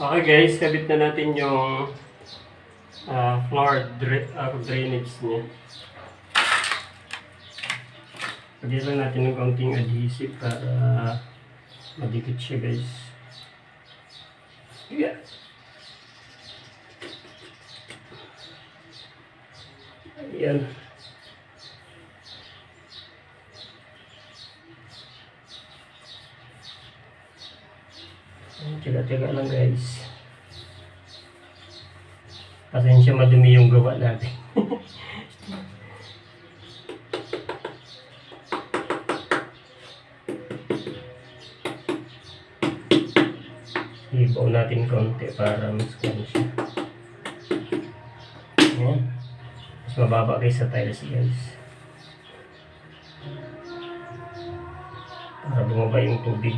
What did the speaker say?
Okay guys, kabit na natin yung drainage niya. Lagyan lang natin ng kaunting adhesive para madikit siya guys. Yeah. Ayan. Tiga-tiga lang guys. Pasensya madumi yung gawa natin. Ibaw natin konti para mas kano siya. Ayan. Mas mababa kaysa tiles guys. Para bumaba yung tubig.